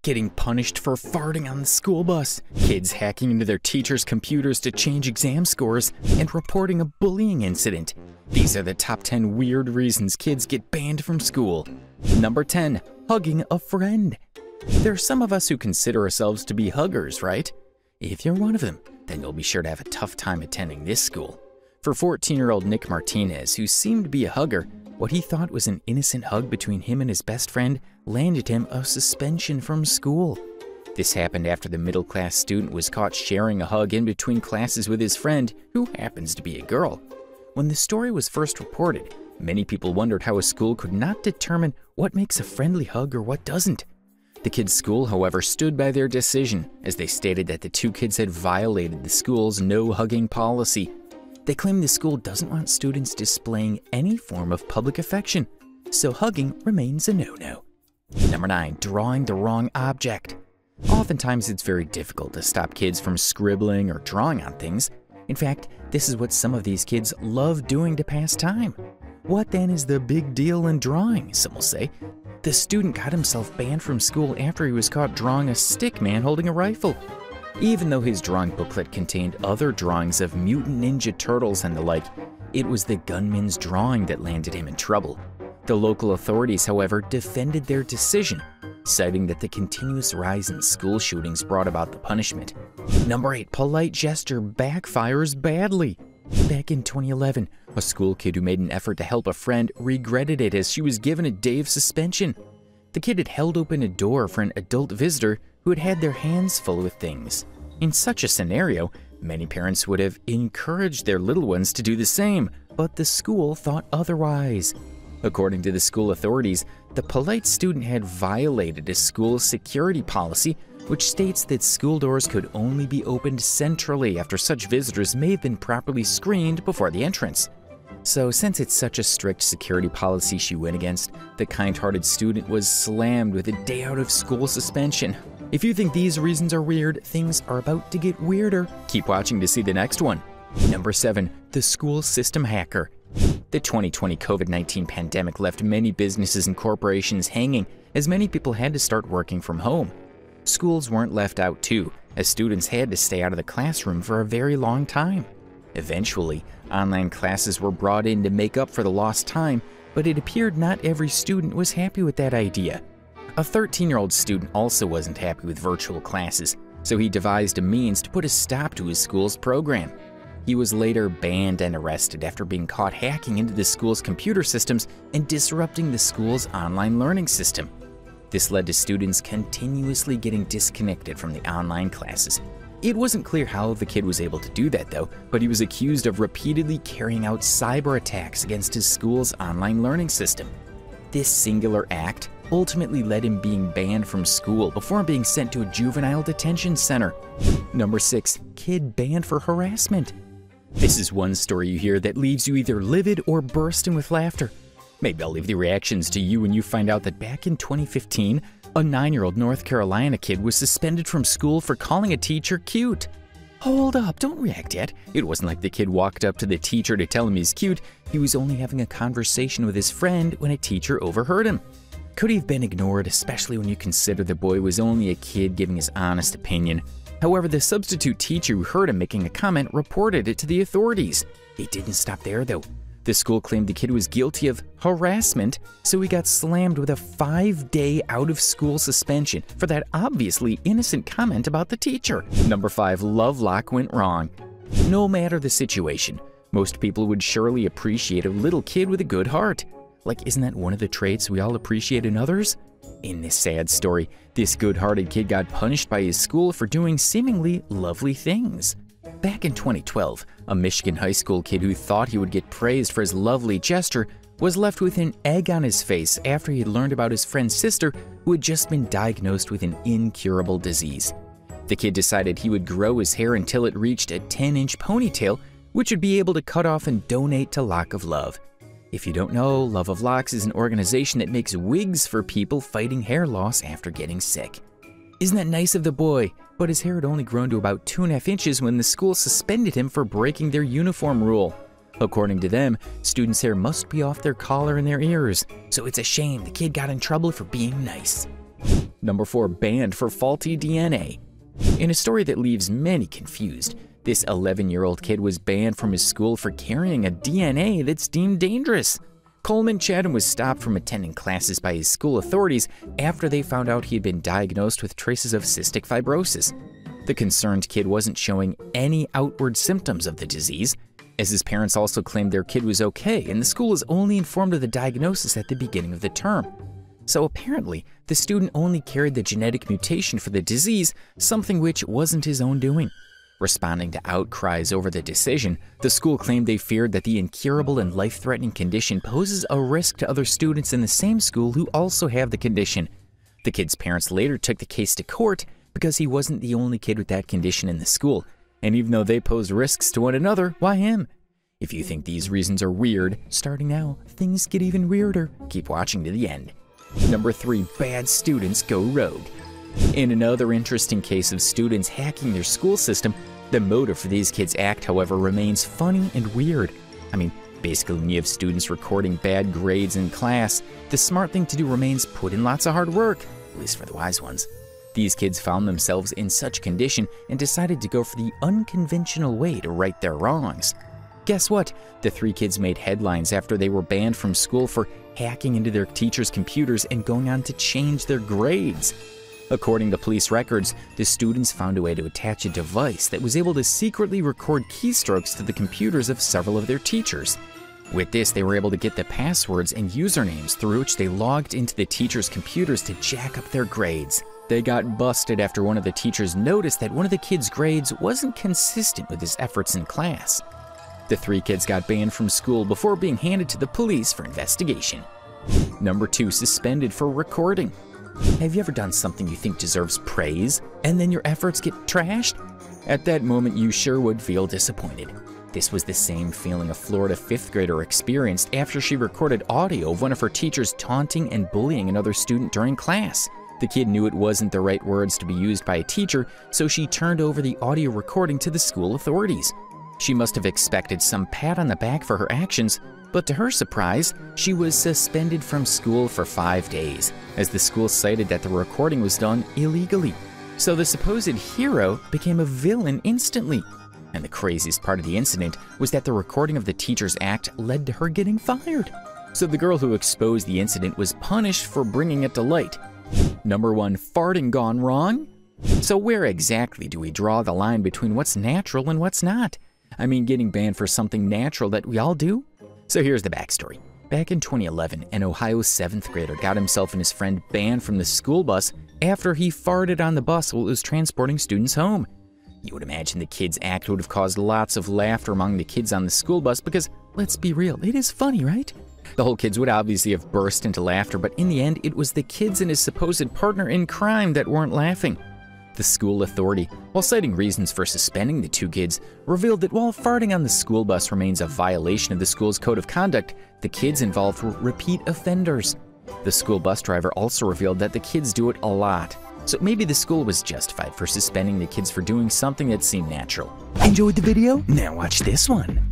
getting punished for farting on the school bus, kids hacking into their teachers' computers to change exam scores, and reporting a bullying incident. These are the top 10 weird reasons kids get banned from school. Number 10. Hugging a friend. There are some of us who consider ourselves to be huggers, right? If you're one of them, then you'll be sure to have a tough time attending this school. For 14-year-old Nick Martinez, who seemed to be a hugger, what he thought was an innocent hug between him and his best friend landed him a suspension from school. This happened after the middle-class student was caught sharing a hug in between classes with his friend, who happens to be a girl. When the story was first reported, many people wondered how a school could not determine what makes a friendly hug or what doesn't. The kids' school, however, stood by their decision, as they stated that the two kids had violated the school's no-hugging policy. They claim the school doesn't want students displaying any form of public affection, so hugging remains a no-no. Number 9. Drawing the wrong object. Oftentimes, it's very difficult to stop kids from scribbling or drawing on things. In fact, this is what some of these kids love doing to pass time. What then is the big deal in drawing, some will say? The student got himself banned from school after he was caught drawing a stick man holding a rifle. Even though his drawing booklet contained other drawings of mutant ninja turtles and the like, it was the gunman's drawing that landed him in trouble. The local authorities, however, defended their decision, citing that the continuous rise in school shootings brought about the punishment. Number 8. Polite gesture backfires badly. Back in 2011, a school kid who made an effort to help a friend regretted it as she was given a day of suspension. The kid had held open a door for an adult visitor who had had their hands full with things. In such a scenario, many parents would have encouraged their little ones to do the same, but the school thought otherwise. According to the school authorities, the polite student had violated a school's security policy, which states that school doors could only be opened centrally after such visitors may have been properly screened before the entrance. So since it's such a strict security policy she went against, the kind-hearted student was slammed with a day out of school suspension. If you think these reasons are weird, things are about to get weirder. Keep watching to see the next one. Number 7. The school system hacker. The 2020 COVID-19 pandemic left many businesses and corporations hanging, as many people had to start working from home. Schools weren't left out too, as students had to stay out of the classroom for a very long time. Eventually, online classes were brought in to make up for the lost time, but it appeared not every student was happy with that idea. A 13-year-old student also wasn't happy with virtual classes, so he devised a means to put a stop to his school's program. He was later banned and arrested after being caught hacking into the school's computer systems and disrupting the school's online learning system. This led to students continuously getting disconnected from the online classes. It wasn't clear how the kid was able to do that though, but he was accused of repeatedly carrying out cyber attacks against his school's online learning system. This singular act ultimately led him being banned from school before being sent to a juvenile detention center. Number 6. Kid banned for harassment. This is one story you hear that leaves you either livid or bursting with laughter. Maybe I'll leave the reactions to you when you find out that back in 2015, a 9-year-old North Carolina kid was suspended from school for calling a teacher cute. Hold up, don't react yet. It wasn't like the kid walked up to the teacher to tell him he's cute. He was only having a conversation with his friend when a teacher overheard him. Could he have been ignored, especially when you consider the boy was only a kid giving his honest opinion? However, the substitute teacher who heard him making a comment reported it to the authorities. It didn't stop there though. The school claimed the kid was guilty of harassment, so he got slammed with a 5-day out-of-school suspension for that obviously innocent comment about the teacher. Number 5. Love lock went wrong. No matter the situation, most people would surely appreciate a little kid with a good heart. Like, isn't that one of the traits we all appreciate in others? In this sad story, this good-hearted kid got punished by his school for doing seemingly lovely things. Back in 2012, a Michigan high school kid who thought he would get praised for his lovely gesture was left with an egg on his face after he had learned about his friend's sister who had just been diagnosed with an incurable disease. The kid decided he would grow his hair until it reached a 10-inch ponytail, which would be able to cut off and donate to Lock of Love. If you don't know, Love of Locks is an organization that makes wigs for people fighting hair loss after getting sick. Isn't that nice of the boy? But his hair had only grown to about 2.5 inches when the school suspended him for breaking their uniform rule. According to them, students' hair must be off their collar and their ears, so it's a shame the kid got in trouble for being nice. Number 4, banned for faulty DNA. In a story that leaves many confused, this 11-year-old kid was banned from his school for carrying a DNA that's deemed dangerous. Coleman Chatham was stopped from attending classes by his school authorities after they found out he had been diagnosed with traces of cystic fibrosis. The concerned kid wasn't showing any outward symptoms of the disease, as his parents also claimed their kid was okay, and the school was only informed of the diagnosis at the beginning of the term. So apparently, the student only carried the genetic mutation for the disease, something which wasn't his own doing. Responding to outcries over the decision, the school claimed they feared that the incurable and life-threatening condition poses a risk to other students in the same school who also have the condition. The kid's parents later took the case to court because he wasn't the only kid with that condition in the school, and even though they posed risks to one another, why him? If you think these reasons are weird, starting now, things get even weirder. Keep watching to the end. Number 3, bad students go rogue. In another interesting case of students hacking their school system, the motive for these kids' act, however, remains funny and weird. I mean, basically when you have students recording bad grades in class, the smart thing to do remains put in lots of hard work, at least for the wise ones. These kids found themselves in such condition and decided to go for the unconventional way to right their wrongs. Guess what? The 3 kids made headlines after they were banned from school for hacking into their teachers' computers and going on to change their grades. According to police records, the students found a way to attach a device that was able to secretly record keystrokes to the computers of several of their teachers. With this, they were able to get the passwords and usernames through which they logged into the teachers' computers to jack up their grades. They got busted after one of the teachers noticed that one of the kids' grades wasn't consistent with his efforts in class. The 3 kids got banned from school before being handed to the police for investigation. Number 2, suspended for recording. Have you ever done something you think deserves praise, and then your efforts get trashed? At that moment, you sure would feel disappointed. This was the same feeling a Florida 5th grader experienced after she recorded audio of one of her teachers taunting and bullying another student during class. The kid knew it wasn't the right words to be used by a teacher, so she turned over the audio recording to the school authorities. She must have expected some pat on the back for her actions, but to her surprise, she was suspended from school for 5 days, as the school cited that the recording was done illegally. So the supposed hero became a villain instantly. And the craziest part of the incident was that the recording of the teacher's act led to her getting fired. So the girl who exposed the incident was punished for bringing it to light. Number 1, farting gone wrong? So where exactly do we draw the line between what's natural and what's not? I mean, getting banned for something natural that we all do? So here's the backstory. Back in 2011, an Ohio 7th grader got himself and his friend banned from the school bus after he farted on the bus while it was transporting students home. You would imagine the kid's act would have caused lots of laughter among the kids on the school bus because, let's be real, it is funny, right? The whole kids would obviously have burst into laughter, but in the end, it was the kids and his supposed partner in crime that weren't laughing. The school authority, while citing reasons for suspending the 2 kids, revealed that while farting on the school bus remains a violation of the school's code of conduct, the kids involved were repeat offenders. The school bus driver also revealed that the kids do it a lot, so maybe the school was justified for suspending the kids for doing something that seemed natural. Enjoyed the video? Now watch this one.